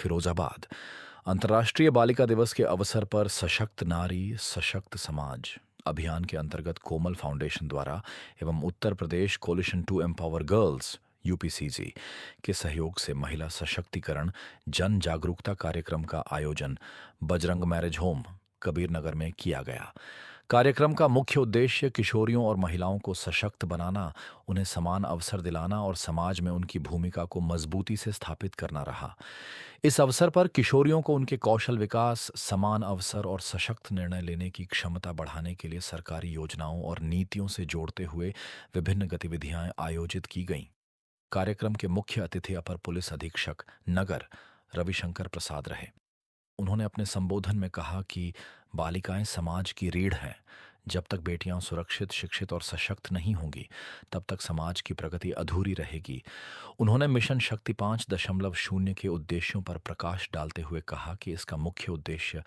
फिरोजाबाद। अंतर्राष्ट्रीय बालिका दिवस के अवसर पर सशक्त नारी सशक्त समाज अभियान के अंतर्गत कोमल फाउंडेशन द्वारा एवं Uttar Pradesh collision to empower girls यूपीसीजी के सहयोग से महिला सशक्तिकरण जन जागरूकता कार्यक्रम का आयोजन बजरंग मैरिज होम कबीरनगर में किया गया। कार्यक्रम का मुख्य उद्देश्य किशोरियों और महिलाओं को सशक्त बनाना, उन्हें समान अवसर दिलाना और समाज में उनकी भूमिका को मजबूती से स्थापित करना रहा। इस अवसर पर किशोरियों को उनके कौशल विकास, समान अवसर और सशक्त निर्णय लेने की क्षमता बढ़ाने के लिए सरकारी योजनाओं और नीतियों से जोड़ते हुए विभिन्न गतिविधियां आयोजित की गईं। कार्यक्रम के मुख्य अतिथि अपर पुलिस अधीक्षक नगर रविशंकर प्रसाद रहे। उन्होंने अपने संबोधन में कहा कि बालिकाएं समाज की रीढ़ हैं। जब तक बेटियां सुरक्षित, शिक्षित और सशक्त नहीं होंगी, तब तक समाज की प्रगति अधूरी रहेगी। उन्होंने मिशन शक्ति 5.0 के उद्देश्यों पर प्रकाश डालते हुए कहा कि इसका मुख्य उद्देश्य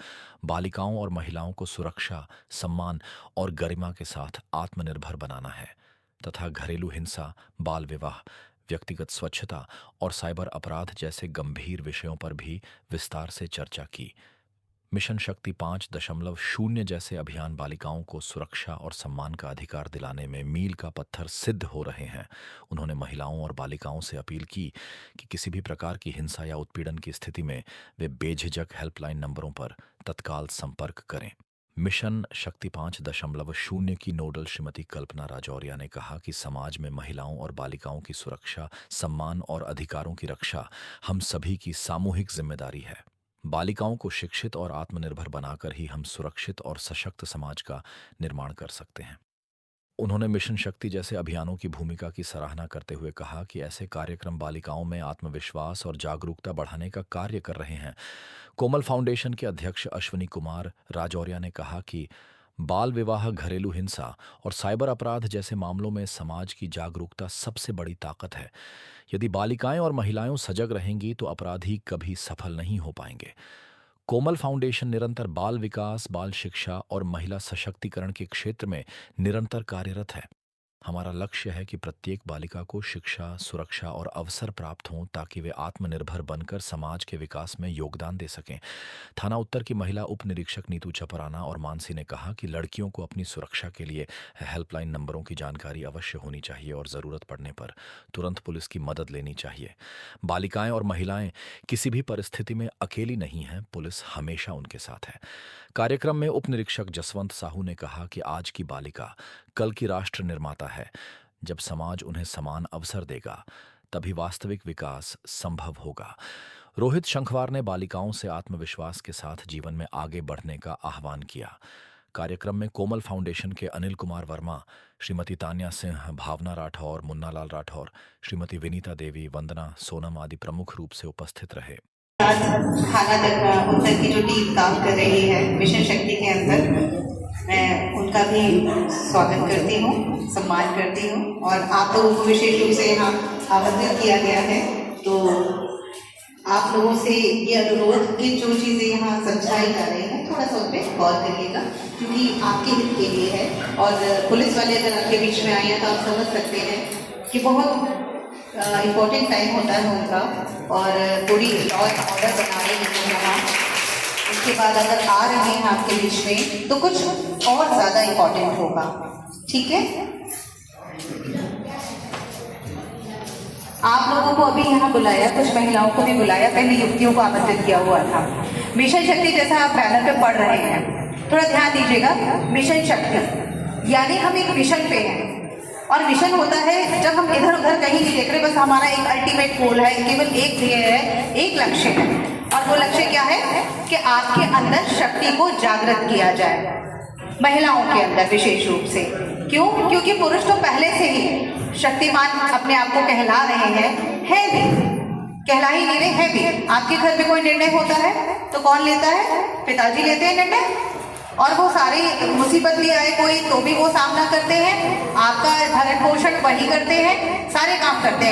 बालिकाओं और महिलाओं को सुरक्षा, सम्मान और गरिमा के साथ आत्मनिर्भर बनाना है तथा घरेलू हिंसा, बाल विवाह, व्यक्तिगत स्वच्छता और साइबर अपराध जैसे गंभीर विषयों पर भी विस्तार से चर्चा की। मिशन शक्ति 5.0 जैसे अभियान बालिकाओं को सुरक्षा और सम्मान का अधिकार दिलाने में मील का पत्थर सिद्ध हो रहे हैं। उन्होंने महिलाओं और बालिकाओं से अपील की कि किसी भी प्रकार की हिंसा या उत्पीड़न की स्थिति में वे बेझिझक हेल्पलाइन नंबरों पर तत्काल संपर्क करें। मिशन शक्ति 5.0 की नोडल श्रीमती कल्पना राजौरिया ने कहा कि समाज में महिलाओं और बालिकाओं की सुरक्षा, सम्मान और अधिकारों की रक्षा हम सभी की सामूहिक जिम्मेदारी है। बालिकाओं को शिक्षित और आत्मनिर्भर बनाकर ही हम सुरक्षित और सशक्त समाज का निर्माण कर सकते हैं। उन्होंने मिशन शक्ति जैसे अभियानों की भूमिका की सराहना करते हुए कहा कि ऐसे कार्यक्रम बालिकाओं में आत्मविश्वास और जागरूकता बढ़ाने का कार्य कर रहे हैं। कोमल फाउंडेशन के अध्यक्ष अश्विनी कुमार राजौरिया ने कहा कि बाल विवाह, घरेलू हिंसा और साइबर अपराध जैसे मामलों में समाज की जागरूकता सबसे बड़ी ताकत है। यदि बालिकाएं और महिलाएं सजग रहेंगी तो अपराधी कभी सफल नहीं हो पाएंगे। कोमल फाउंडेशन निरंतर बाल विकास, बाल शिक्षा और महिला सशक्तिकरण के क्षेत्र में निरंतर कार्यरत है। हमारा लक्ष्य है कि प्रत्येक बालिका को शिक्षा, सुरक्षा और अवसर प्राप्त हों ताकि वे आत्मनिर्भर बनकर समाज के विकास में योगदान दे सकें। थाना उत्तर की महिला उप निरीक्षक नीतू चपराना और मानसी ने कहा कि लड़कियों को अपनी सुरक्षा के लिए हेल्पलाइन नंबरों की जानकारी अवश्य होनी चाहिए और ज़रूरत पड़ने पर तुरंत पुलिस की मदद लेनी चाहिए। बालिकाएं और महिलाएं किसी भी परिस्थिति में अकेली नहीं हैं, पुलिस हमेशा उनके साथ है। कार्यक्रम में उप निरीक्षक जसवंत साहू ने कहा कि आज की बालिका कल की राष्ट्र निर्माता है। जब समाज उन्हें समान अवसर देगा, तभी वास्तविक विकास संभव होगा। रोहित शंखवार ने बालिकाओं से आत्मविश्वास के साथ जीवन में आगे बढ़ने का आह्वान किया। कार्यक्रम में कोमल फाउंडेशन के अनिल कुमार वर्मा, श्रीमती तान्या सिंह, भावना राठौर, मुन्नालाल राठौर, श्रीमती विनीता देवी, वंदना सोनम आदि प्रमुख रूप से उपस्थित रहे। थाना उत्तर की जो टीम काम कर रही है मिशन शक्ति के अंदर, मैं उनका भी स्वागत करती हूँ, सम्मान करती हूँ। और आप लोगों को विशेष रूप से यहाँ आमंत्रित किया गया है, तो आप लोगों से ये अनुरोध कि जो चीज़ें यहाँ समझाई जा रही हैं थोड़ा सा उस पर गौर करिएगा, क्योंकि आपके हित के लिए है। और पुलिस वाले अगर आपके बीच में आए हैं तो आप समझ सकते हैं कि बहुत इम्पोर्टेंट टाइम होता है उनका, और पूरी लॉ एंड ऑर्डर बना रहे हैं यहाँ। उसके बाद अगर आ रहे हैं आपके बीच में तो कुछ और ज़्यादा इम्पोर्टेंट होगा, ठीक है। आप लोगों को अभी यहाँ बुलाया, कुछ महिलाओं को भी बुलाया, पहले युवतियों को आमंत्रित किया हुआ था। मिशन शक्ति जैसा आप बैनर पे पढ़ रहे हैं, थोड़ा ध्यन दीजिएगा। मिशन शक्ति यानी हम एक मिशन पे हैं, और मिशन होता है जब हम इधर उधर कहीं नहीं देख रहे, बस हमारा एक अल्टीमेट गोल है, केवल एक ध्येय है, एक लक्ष्य है। और वो लक्ष्य क्या है कि आपके अंदर शक्ति को जागृत किया जाए, महिलाओं के अंदर विशेष रूप से। क्यों? क्योंकि पुरुष तो पहले से ही शक्तिमान अपने आप को कहला रहे हैं, है भी, कहला ही नहीं रहे, है भी। आपके घर में कोई निर्णय होता है तो कौन लेता है? पिताजी लेते हैं निर्णय, और वो सारी मुसीबत भी आए कोई तो भी वो सामना करते हैं, आपका भरण पोषण वही करते हैं, सारे काम करते हैं।